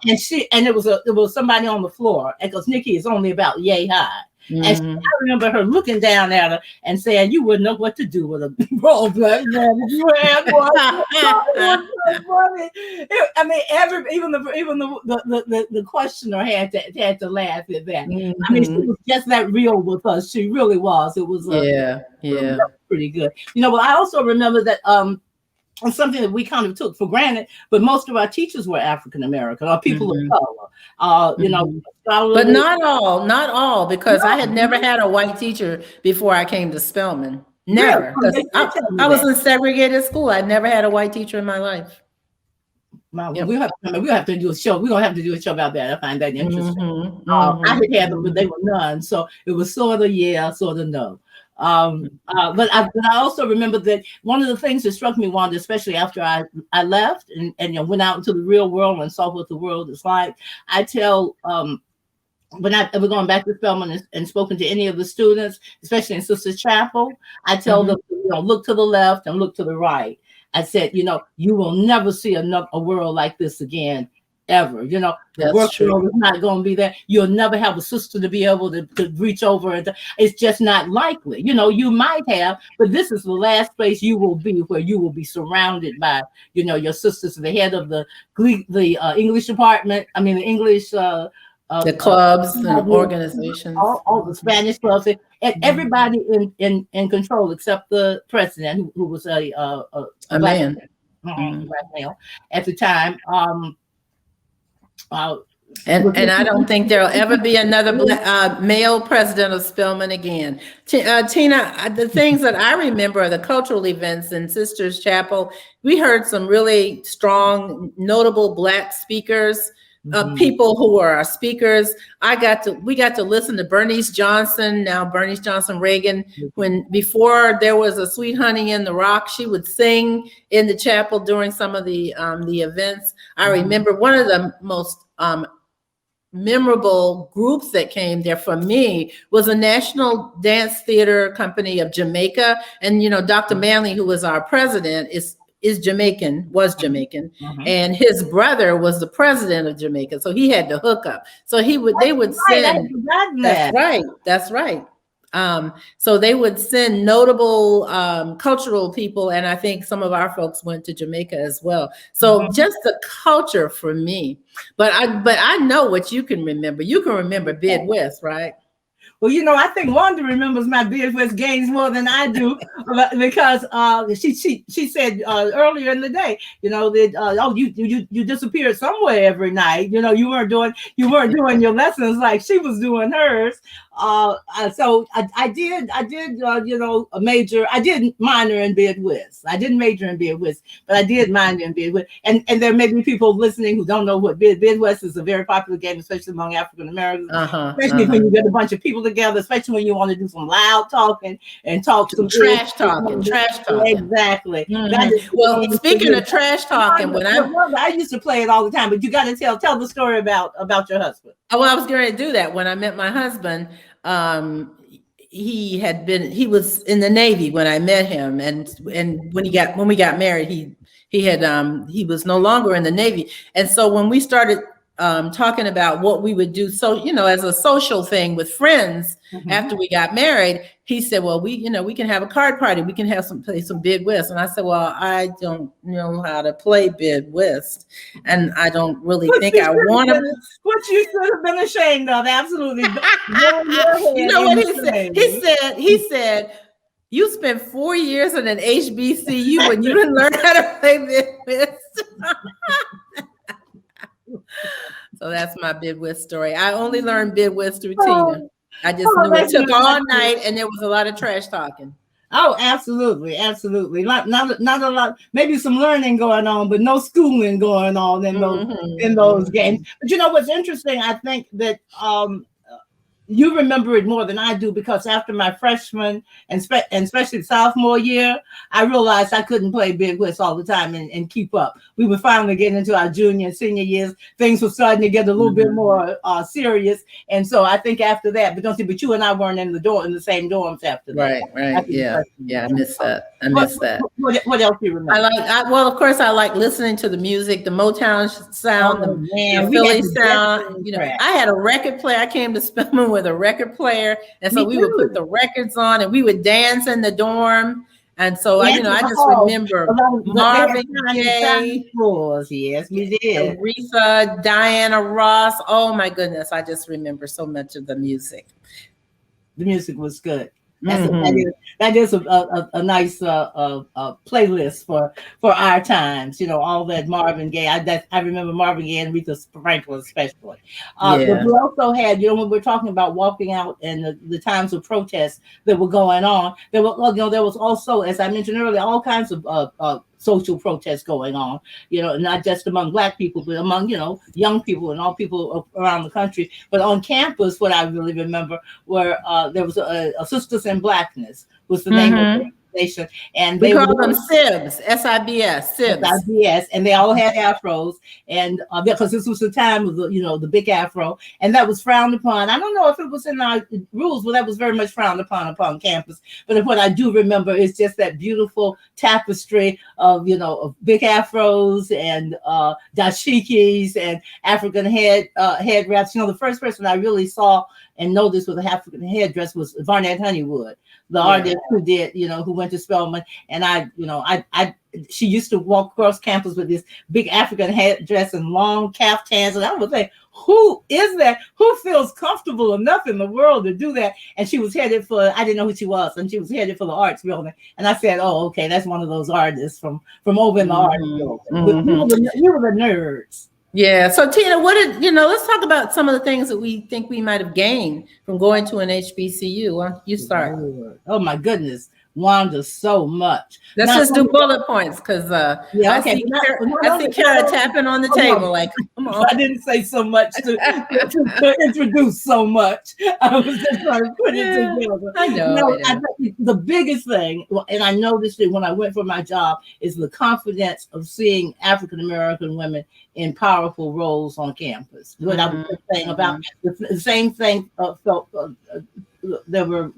And it was somebody on the floor, because Nikki is only about yay high. And I remember her looking down at her and saying, "You wouldn't know what to do with a strong black man if you had one." I mean, even the questioner had to laugh at that. I mean, she was just that real with us. She really was. It was pretty good. But I also remember that something that we kind of took for granted, but most of our teachers were African American or people of color. But not all, because I had never had a white teacher before I came to Spelman. Never. I was in segregated school. I never had a white teacher in my life. We'll have to do a show. We're gonna have to do a show about that. I find that interesting. I had them, but they were none. So it was sort of yeah, sort of no. But I also remember that one of the things that struck me, Wanda, especially after I left and went out into the real world and saw what the world is like. I tell when I ever gone back to Spelman and spoken to any of the students, especially in Sisters Chapel, I tell them, look to the left and look to the right. I said, you will never see a world like this again. Ever, the work world is not going to be there. You'll never have a sister to be able to reach over, and it's just not likely. You might have, but this is the last place you will be where you will be surrounded by, your sisters, the head of the English department. I mean, the English, the clubs and organizations, all the Spanish clubs, and everybody in control except the president, who was a black man, black male at the time. And I don't think there'll ever be another male president of Spelman again. Tina, the things that I remember are the cultural events in Sisters Chapel. We heard some really strong, notable Black speakers, people who were our speakers. We got to listen to Bernice Johnson, now Bernice Johnson Reagan. Before there was a Sweet Honey in the Rock, she would sing in the chapel during some of the events. I remember one of the most memorable groups that came there for me was a National Dance Theater Company of Jamaica. And, Dr. Manley, who was our president, was Jamaican, Mm-hmm. and his brother was the president of Jamaica, so he had to hook up. So they would send. That's right. So they would send notable cultural people, and I think some of our folks went to Jamaica as well. So just the culture for me. But I know what you can remember. You can remember Bid West, right? Well, I think Wanda remembers my Bid West games more than I do because she said earlier in the day, that you disappeared somewhere every night. You weren't doing your lessons like she was doing hers. So I did a major. I did minor in Bid West. I didn't major in Bid West, but I did minor in Bid West. And there may be people listening who don't know what Bid West is. A very popular game, especially among African Americans, especially when you get a bunch of people together, especially when you want to do some loud talking and talk some trash talking. Exactly. Well, speaking of trash talking, I used to play it all the time, but you got to tell the story about your husband. Oh, well, I was going to do that. When I met my husband, he was in the Navy when I met him, and when we got married, he was no longer in the Navy, and so when we started talking about what we would do, so as a social thing with friends after we got married, he said, well, we can have a card party, we can play some Bid West. And I said, well, I don't know how to play Bid West, and I don't really think I want to. What you should have been ashamed of, absolutely. You know what he said? He said, you spent 4 years in an HBCU and you didn't learn how to play Bid West. So that's my Bid West story. I only learned Bid West through Tina. I just knew it took all night, and there was a lot of trash talking. Oh, absolutely. Not a lot, maybe some learning going on, but no schooling going on in those games. But what's interesting? I think that you remember it more than I do, because after my freshman and especially sophomore year, I realized I couldn't play Bid West all the time and keep up. We were finally getting into our junior and senior years. Things were starting to get a little bit more serious. And so I think after that, but you and I weren't in the same dorms after that. Right. Yeah. I miss that. What else do you remember? Well, of course, I like listening to the music, the Motown sound, the Philly sound. I had a record player. I came to Spelman with a record player, and so we would put the records on and we would dance in the dorm. And so I just remember Marvin Gaye, yes, we did. Aretha, Diana Ross. Oh my goodness, I just remember so much of the music. The music was good. That is a nice playlist for our times. All that Marvin Gaye. I remember Marvin Gaye and Aretha Franklin especially. But we also had, when we're talking about walking out and the times of protests that were going on, there was also, as I mentioned earlier, all kinds of social protests going on, not just among Black people, but among, young people and all people around the country. But on campus, what I really remember were there was a Sisters in Blackness was the name of the organization. And we call them SIBS, SIBS, and they all had afros, and because this was the time of the big afro, and that was frowned upon. I don't know if it was in our rules, but that was very much frowned upon campus. But what I do remember is just that beautiful tapestry of big afros and dashikis and African head wraps. The first person I really saw and noticed with an African headdress was Varnett Honeywood, the artist who did, who went to Spelman. And she used to walk across campus with this big African headdress and long caftans. And I would think, who is that? Who feels comfortable enough in the world to do that? And she was headed for, I didn't know who she was, and she was headed for the arts building. And I said, oh, okay, that's one of those artists from over in the arts building. You were the nerds. Yeah. So Tina, let's talk about some of the things that we think we might have gained from going to an HBCU. Why don't you start? Oh my goodness, Wanda, so much. Let's just do bullet points, because I see Kara tapping on the table like, come on. I didn't say so much to introduce so much. I was just trying to put it together. I know. I think the biggest thing, and I noticed it when I went for my job, is the confidence of seeing African American women in powerful roles on campus. What I was saying about the same thing felt there were,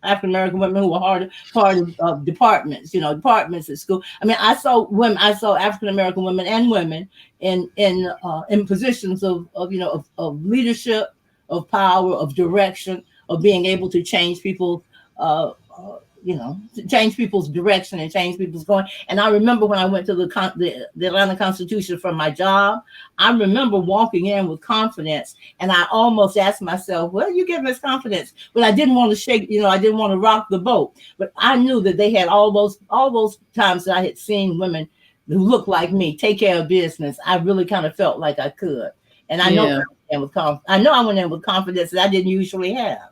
African American women who were part of departments, departments at school. I mean, I saw African American women and women in positions of leadership, of power, of direction, of being able to change people. To change people's direction and change people's going. And I remember when I went to the Atlanta Constitution for my job, I remember walking in with confidence, and I almost asked myself, "Where are you getting this confidence?" But I didn't want to shake, I didn't want to rock the boat. But I knew that they had all those times that I had seen women who looked like me take care of business. I really kind of felt like I could, and I know I went in with confidence that I didn't usually have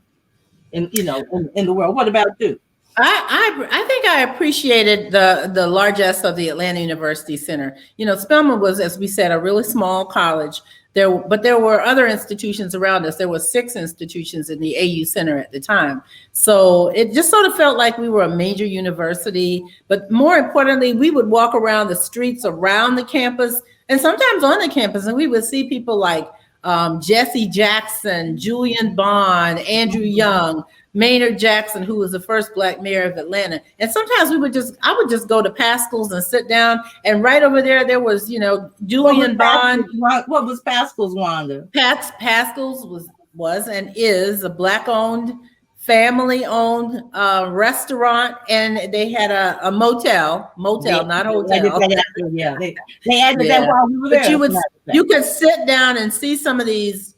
in the world. What about you? I think I appreciated the largesse of the Atlanta University Center. Spelman was, as we said, a really small college. But there were other institutions around us. There were 6 institutions in the AU Center at the time. So it just sort of felt like we were a major university. But more importantly, we would walk around the streets around the campus and sometimes on the campus, and we would see people like Jesse Jackson, Julian Bond, Andrew Young, Maynard Jackson, who was the first Black mayor of Atlanta. And sometimes I would just go to Pascal's and sit down, and right over there was, Julian Bond. What was Pascal's, Wanda? Pascal's was and is a Black-owned, family-owned restaurant, and they had a motel, not hotel. Yeah, they added that while we were there. But you could sit down and see some of these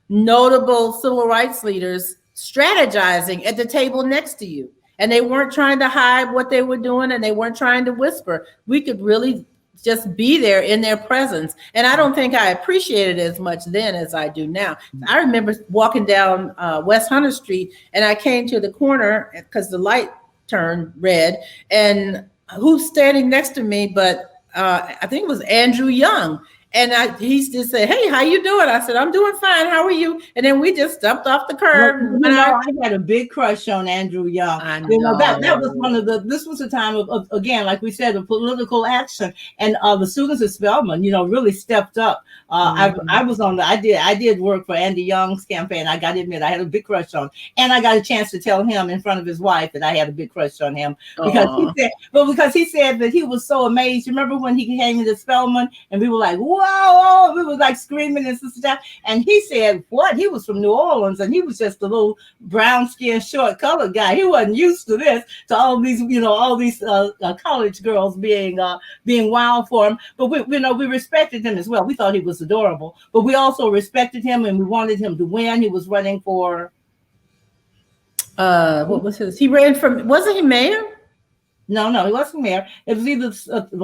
notable civil rights leaders strategizing at the table next to you, and they weren't trying to hide what they were doing, and they weren't trying to whisper. We could really just be there in their presence, and I don't think I appreciated it as much then as I do now. I remember walking down West Hunter Street, and I came to the corner because the light turned red, and who's standing next to me but I think it was Andrew Young. And he just said, "Hey, how you doing?" I said, "I'm doing fine. How are you?" And then we just jumped off the curb. I had a big crush on Andrew Young. I know. That was this was a time of again, like we said, of political action. And the students at Spelman, really stepped up. I was I did work for Andy Young's campaign. I got to admit, I had a big crush on him. And I got a chance to tell him in front of his wife that I had a big crush on him because he said that he was so amazed. You remember when he came into Spelman and we were like, "Whoa!" We were like screaming and stuff. And he said, "What?" He was from New Orleans, and he was just a little brown-skinned, short-colored guy. He wasn't used to this, to all these college girls being wild for him. But we respected him as well. We thought he was adorable, but we also respected him, and we wanted him to win. He was running for what was his? He ran from, wasn't he mayor? No, he wasn't mayor. It was either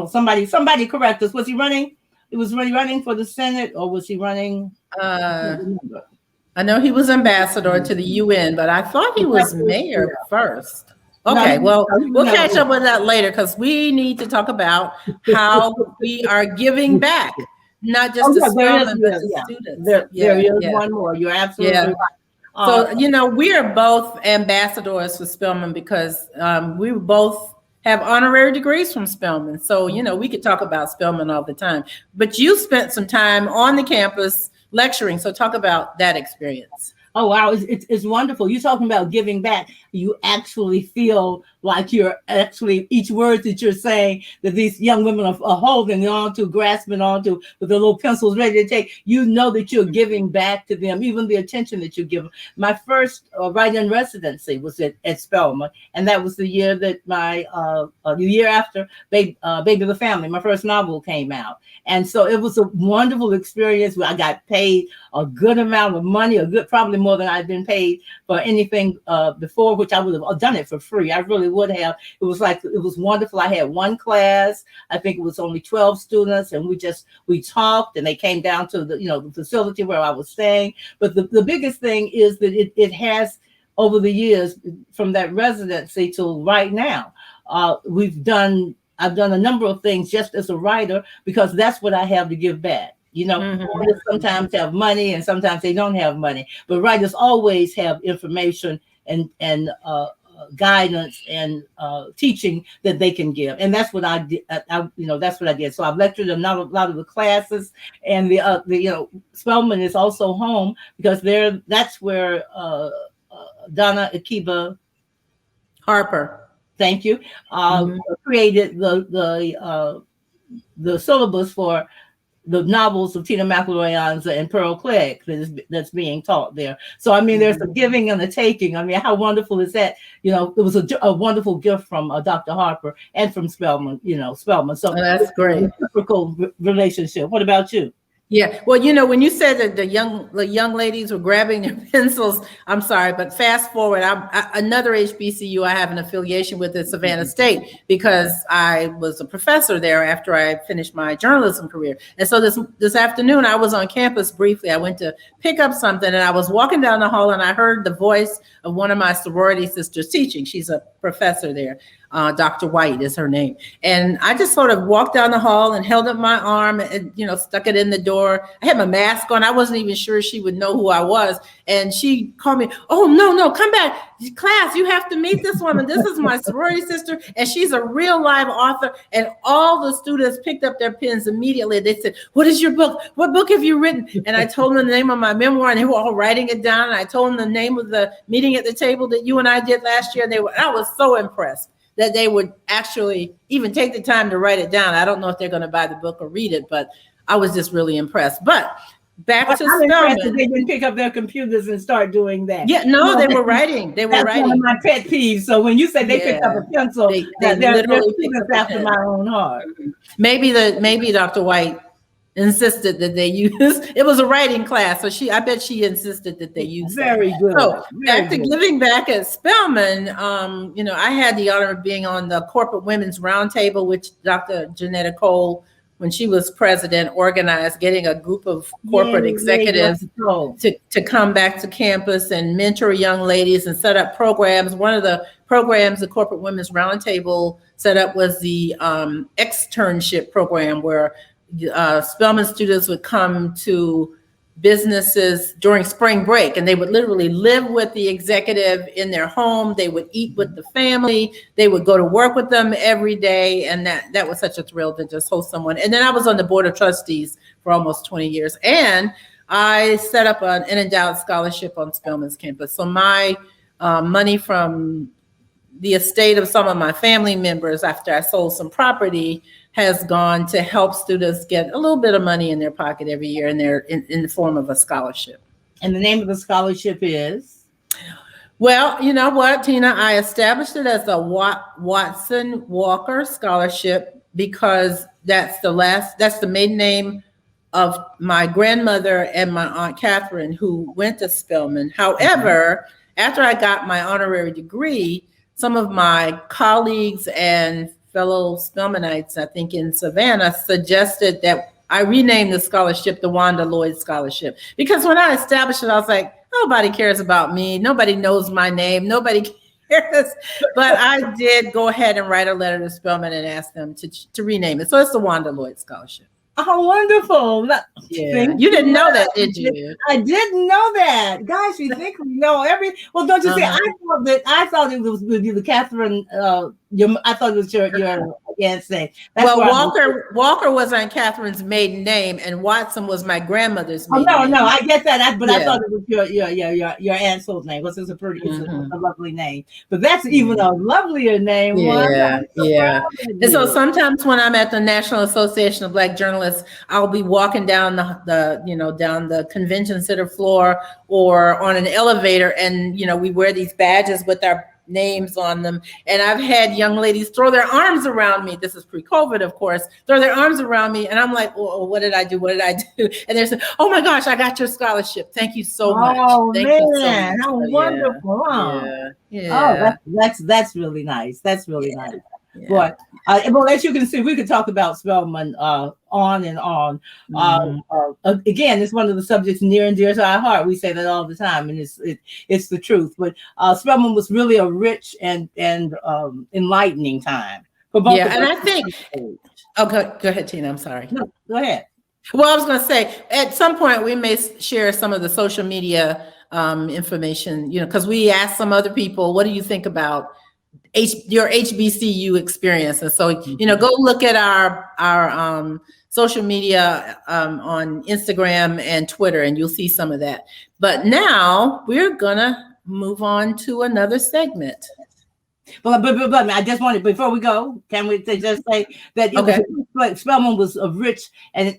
somebody correct us. Was he running? Was he running for the Senate, or was he running? I know he was ambassador to the UN, but I thought he was mayor first. Okay, well, we'll catch up with that later, because we need to talk about how we are giving back, not just to Spelman, but to students. There is one more. You're absolutely right. So, we are both ambassadors for Spelman because we both have honorary degrees from Spelman. So, we could talk about Spelman all the time. But you spent some time on the campus lecturing. So talk about that experience. Oh, wow. It's wonderful. You're talking about giving back. You actually feel like you're actually, each word that you're saying, that these young women are holding on to, grasping onto with the little pencils ready to take, that you're giving back to them, even the attention that you give them. My first write-in residency was at Spelman, and that was the year that the year after Baby the Family, my first novel, came out. And so it was a wonderful experience where I got paid a good amount of money, probably more than I'd been paid for anything before, which I would have done it for free. I really would have. It was wonderful. I had one class. I think it was only 12 students, and we talked, and they came down to the facility where I was staying. But the biggest thing is that it has, over the years, from that residency till right now, I've done a number of things just as a writer, because that's what I have to give back. Writers sometimes have money and sometimes they don't have money, but writers always have information and guidance and teaching that they can give, and that's what I did. That's what I did. So I've lectured in a lot of the classes, and the Spelman is also home, because that's where Donna Akiba Harper. Thank you. Created the syllabus for the novels of Tina McElroy, Ansa, and Pearl Clegg that's being taught there. So, I mean, there's a giving and a taking. I mean, how wonderful is that? You know, it was a wonderful gift from Dr. Harper and from Spelman, Spelman. So that's great. Reciprocal relationship. What about you? Yeah, well, when you said that the young ladies were grabbing their pencils, I'm sorry, but fast forward, another HBCU I have an affiliation with is Savannah State, because I was a professor there after I finished my journalism career. And so this afternoon I was on campus briefly. I went to pick up something, and I was walking down the hall, and I heard the voice of one of my sorority sisters teaching. She's a professor there. Dr. White is her name. And I just sort of walked down the hall and held up my arm and, stuck it in the door. I had my mask on. I wasn't even sure she would know who I was. And she called me, "Oh, no, come back. Class, you have to meet this woman. This is my sorority sister, and she's a real live author." And all the students picked up their pens immediately. They said, "What is your book? What book have you written?" And I told them the name of my memoir, and they were all writing it down. And I told them the name of the meeting at the table that you and I did last year. I was so impressed that they would actually even take the time to write it down. I don't know if they're going to buy the book or read it, but I was just really impressed. But back to Spelman. They didn't pick up their computers and start doing that. Yeah, no, they were writing. That's one of my pet peeves. So when you say they picked up a pencil, they're literally after my own heart. Maybe Dr. White insisted that they use, it was a writing class, so I bet she insisted that they use very that. good. So back to giving back at Spelman, I had the honor of being on the Corporate Women's Roundtable, which Dr. Janetta Cole, when she was president, organized, getting a group of corporate executives to come back to campus and mentor young ladies and set up programs. One of the programs the Corporate Women's Roundtable set up was the externship program, where Spelman students would come to businesses during spring break, and they would literally live with the executive in their home. They would eat with the family. They would go to work with them every day. And that was such a thrill to just host someone. And then I was on the board of trustees for almost 20 years. And I set up an endowed scholarship on Spelman's campus. So my money from the estate of some of my family members after I sold some property has gone to help students get a little bit of money in their pocket every year, and they're in the form of a scholarship. And the name of the scholarship is? Well, you know what, Tina, I established it as a Watson Walker Scholarship because that's the maiden name of my grandmother and my Aunt Catherine, who went to Spelman. However, after I got my honorary degree, some of my colleagues and fellow Spelmanites, I think in Savannah, suggested that I rename the scholarship the Wanda Lloyd Scholarship. Because when I established it, I was like, nobody cares about me. Nobody knows my name. Nobody cares. But I did go ahead and write a letter to Spelman and ask them to rename it. So it's the Wanda Lloyd Scholarship. Oh, wonderful. Yeah. You didn't know that, did you? I didn't know that. Gosh, you think we know everything. Well, don't you say, I thought it was with you, the Catherine, I thought it was your aunt's name. Walker was Aunt Catherine's maiden name, and Watson was my grandmother's maiden name. No, I get that. I thought it was your aunt's old name. Because it's a lovely name. But that's even a lovelier name. Yeah. And so sometimes when I'm at the National Association of Black Journalists, I'll be walking down down the convention center floor or on an elevator, and we wear these badges with our names on them. And I've had young ladies throw their arms around me. This is pre-COVID, of course, throw their arms around me. And I'm like, oh, what did I do? What did I do? And they're saying, oh my gosh, I got your scholarship. Thank you so much. Oh, Thank man, you so much. how wonderful. Huh? Yeah. Oh, that's really nice. That's really nice. Yeah. But well, as you can see, we could talk about Spelman on and on. Again, it's one of the subjects near and dear to our heart. We say that all the time, and it's the truth. But Spelman was really a rich and enlightening time for both. Yeah, and I think. Okay, go ahead, Tina. I'm sorry. No, go ahead. Well, I was going to say at some point we may share some of the social media information. Because we asked some other people, what do you think about your HBCU experience? And so, go look at our social media on Instagram and Twitter, and you'll see some of that. But now we're gonna move on to another segment. But I just wanted, before we go, can we just say that it Okay. was, Spelman was a rich and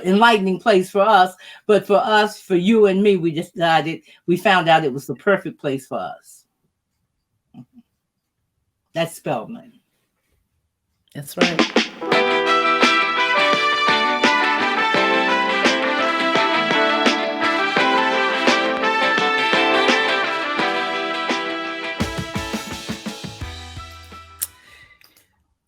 enlightening place for us. But for us, for you and me, we found out it was the perfect place for us. That's Spelman. That's right.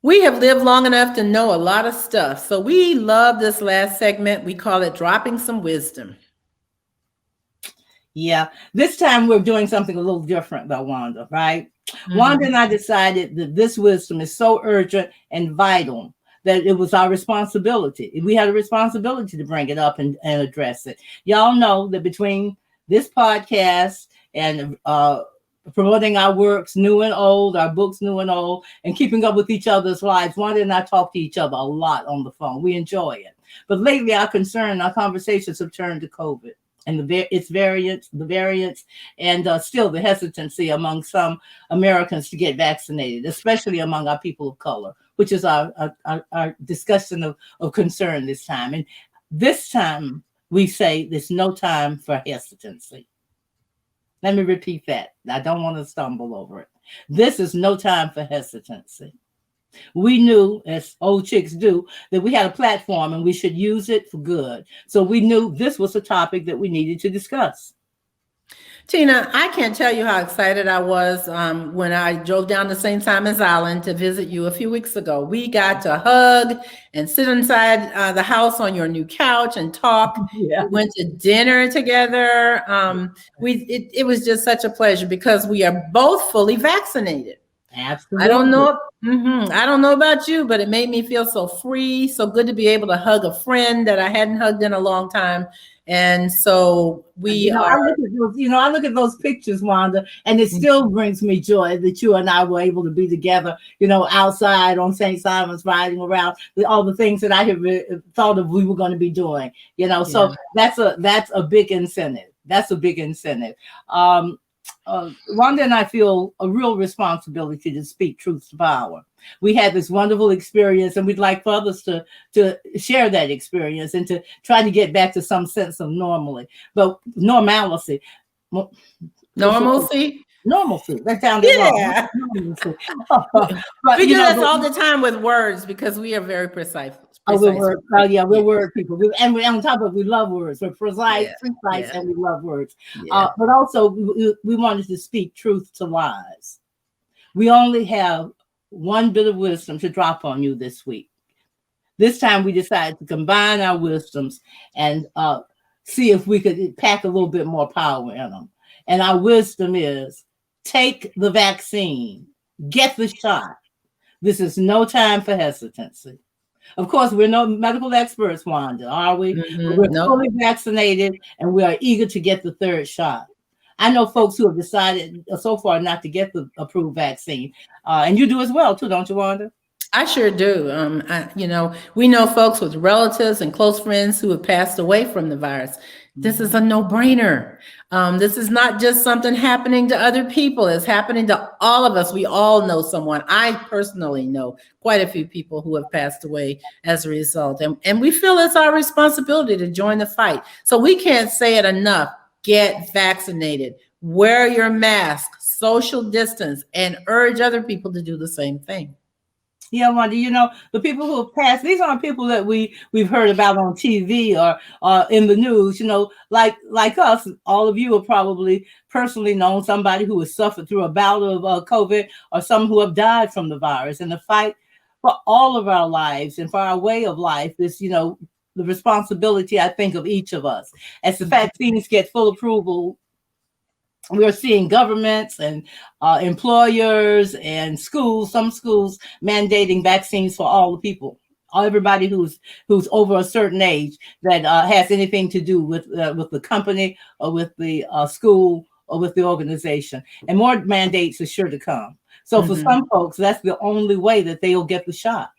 We have lived long enough to know a lot of stuff. So we love this last segment. We call it Dropping Some Wisdom. Yeah. This time we're doing something a little different though, Wanda, right? Mm-hmm. Wanda and I decided that this wisdom is so urgent and vital that it was our responsibility. We had a responsibility to bring it up and address it. Y'all know that between this podcast and promoting our works, new and old, our books, new and old, and keeping up with each other's lives, Wanda and I talk to each other a lot on the phone. We enjoy it. But lately, our conversations have turned to COVID and its variants, and still the hesitancy among some Americans to get vaccinated, especially among our people of color, which is our discussion of concern this time. And this time, we say there's no time for hesitancy. Let me repeat that. I don't want to stumble over it. This is no time for hesitancy. We knew, as old chicks do, that we had a platform and we should use it for good. So we knew this was a topic that we needed to discuss. Tina, I can't tell you how excited I was when I drove down to St. Simon's Island to visit you a few weeks ago. We got to hug and sit inside the house on your new couch and talk. Yeah. We went to dinner together. It was just such a pleasure because we are both fully vaccinated. Absolutely. I don't know about you, but it made me feel so free, so good to be able to hug a friend that I hadn't hugged in a long time. And so I look at those pictures, Wanda, and it still brings me joy that you and I were able to be together, outside on St. Simon's, riding around, all the things that I have thought of we were going to be doing, So that's a big incentive. That's a big incentive. Wanda and I feel a real responsibility to speak truth to power. We had this wonderful experience, and we'd like for others to share that experience and to try to get back to some sense of normalcy. Normalcy. That sounded wrong. Normalcy. We do this all the time with words because we are very precise. We're word people. And on top of it, we love words. We're precise, and we love words. Yeah. But also, we wanted to speak truth to lies. We only have one bit of wisdom to drop on you this week. This time, we decided to combine our wisdoms and see if we could pack a little bit more power in them. And our wisdom is, take the vaccine. Get the shot. This is no time for hesitancy. Of course, we're no medical experts, Wanda, are we? Mm-hmm. We're fully vaccinated, and we are eager to get the third shot. I know folks who have decided so far not to get the approved vaccine, and you do as well, too, don't you, Wanda? I sure do. We know folks with relatives and close friends who have passed away from the virus. This is a no-brainer. This is not just something happening to other people. It's happening to all of us. We all know someone. I personally know quite a few people who have passed away as a result. And we feel it's our responsibility to join the fight. So we can't say it enough. Get vaccinated. Wear your mask, social distance, and urge other people to do the same thing. Yeah, Wanda, the people who have passed, these aren't people that we've heard about on TV or in the news, like us. All of you have probably personally known somebody who has suffered through a bout of COVID or some who have died from the virus. And the fight for all of our lives and for our way of life is, the responsibility, I think, of each of us. As the vaccines get full approval, we're seeing governments and employers and some schools mandating vaccines for all the people, everybody who's over a certain age that has anything to do with the company or with the school or with the organization. And more mandates are sure to come. So for some folks, that's the only way that they'll get the shot.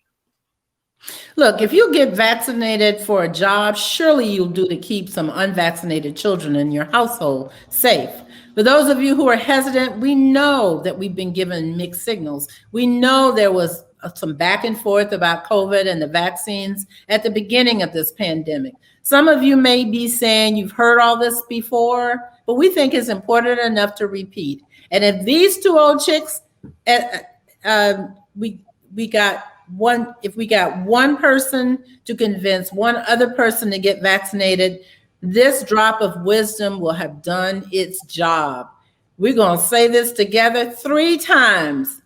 Look, if you get vaccinated for a job, surely you'll do to keep some unvaccinated children in your household safe. For those of you who are hesitant, we know that we've been given mixed signals. We know there was some back and forth about COVID and the vaccines at the beginning of this pandemic. Some of you may be saying you've heard all this before, but we think it's important enough to repeat. And if these two old chicks, we got one, if we got one person to convince one other person to get vaccinated, this drop of wisdom will have done its job. We're going to say this together 3 times.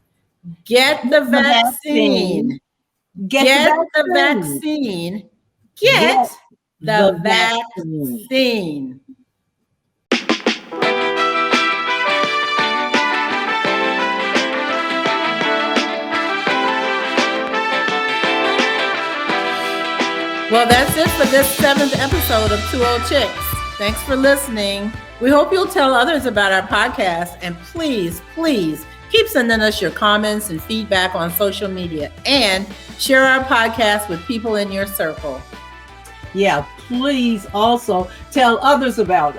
Get the vaccine. Get the vaccine. Get the vaccine. Well, that's it for this 7th episode of Two Old Chicks. Thanks for listening. We hope you'll tell others about our podcast, and please, please keep sending us your comments and feedback on social media, and share our podcast with people in your circle. Yeah, please also tell others about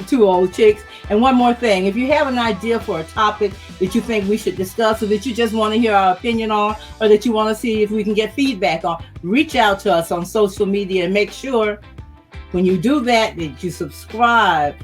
Two Old Chicks. And one more thing, if you have an idea for a topic that you think we should discuss, or that you just want to hear our opinion on, or that you want to see if we can get feedback on, reach out to us on social media, and make sure when you do that you subscribe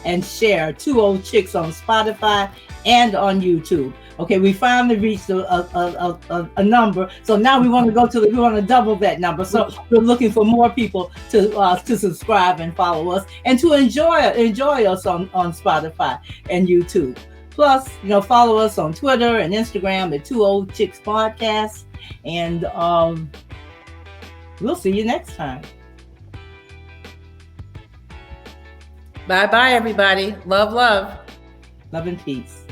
and share Two Old Chicks on Spotify and on YouTube. Okay, we finally reached a number, so now we want to double that number. So we're looking for more people to subscribe and follow us, and to enjoy us on Spotify and YouTube. Plus, follow us on Twitter and Instagram at Two Old Chicks Podcast, and we'll see you next time. Bye-bye, everybody. Love, love. Love and peace.